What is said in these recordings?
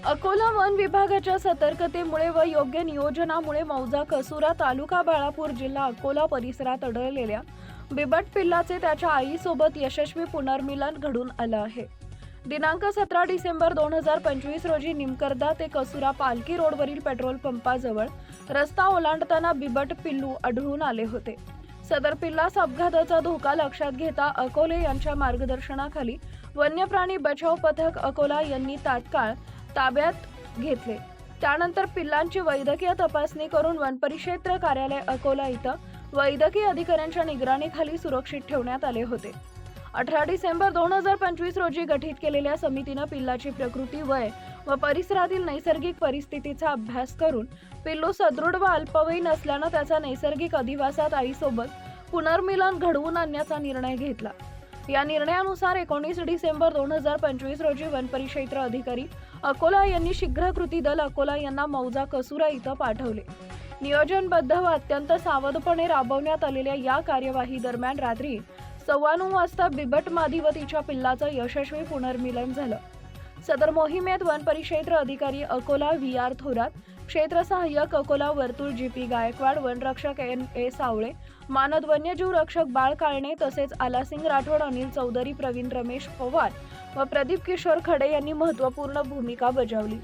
Akola one विभागाच्या सतर्कतेमुळे व योग्य नियोजनामुळे मौजा कसुरा तालुका बाळापूर जिल्हा अकोला परिसरात आढळलेल्या बिबट पिल्लाचे त्याच्या आईसोबत यशस्वी पुनर्मिलन घडून आलं आहे। दिनांक 17 डिसेंबर 2025 रोजी निमकरदा ते कसुरा पालखी रोडवरील पेट्रोल पंपाजवळ रस्ता ओलांडताना बिबट पिल्लू आढळून आले होते। सदर पिल्लास अपघाताचा धोका लक्षात घेता अकोले यांच्या मार्गदर्शनाखाली वन्यप्राणी बचाव पथक अकोला यांनी तात्काळ ताब्यात घेतले। त्यानंतर पिल्लांची वैद्यकीय तपासणी करून वनपरिक्षेत्र कार्यालय अकोला इथं वैद्यकीय अधिकाऱ्यांच्या निगराणीखाली सुरक्षित ठेवण्यात आले होते। 18 डिसेंबर 2025 रोजी गठीत केलेल्या समितीनं पिल्लाची प्रकृती, वय व परिसरातील नैसर्गिक परिस्थितीचा अभ्यास करून पिल्लू सदृढ व अल्पवयीन असल्यानं त्याचा नैसर्गिक अधिवासात आईसोबत पुनर्मिलन घडवून आणण्याचा निर्णय घेतला। या निर्णयानुसार 19 डिसेंबर 2025 रोजी वनपरिक्षेत्र अधिकारी अकोला यांनी शीघ्र कृती दल अकोला यांना मौजा कसुरा इथं पाठवले। नियोजनबद्ध व अत्यंत सावधपणे राबवण्यात आलेल्या या कार्यवाही दरम्यान रात्री 9:15 वाजता बिबट मादी व तिच्या पिल्लाचं यशस्वी पुनर्मिलन झालं। सदर मोहिमेत वनपरिक्षेत्र अधिकारी अकोला VR थोरात, क्षेत्र सहाय्यक अकोला वर्तुळ GP गायकवाड, वनरक्षक NA सावळे, मानद वन्यजीव रक्षक बाळ काळणे तसेच आलासिंग राठोड, अनिल चौधरी, प्रवीण रमेश पवार व प्रदीप किशोर खडे यांनी महत्त्वपूर्ण भूमिका बजावली।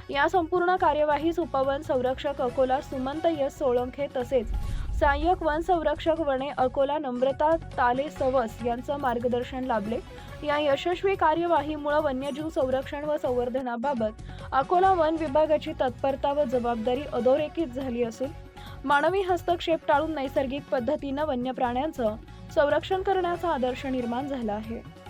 या संपूर्ण कार्यवाहीस उपवन संरक्षक अकोला सुमंत S सोळंखे तसेच सहाय्यक वन संरक्षक वने अकोला नम्रता ताले सवस यांचं मार्गदर्शन लाभले। या यशस्वी कार्यवाहीमुळे वन्यजीव संरक्षण व संवर्धनाबाबत अकोला वन विभागाची तत्परता व जबाबदारी अधोरेखित झाली असून मानवी हस्तक्षेप टाळून नैसर्गिक पद्धतीनं वन्य प्राण्यांचं संरक्षण करण्याचा आदर्श निर्माण झाला आहे।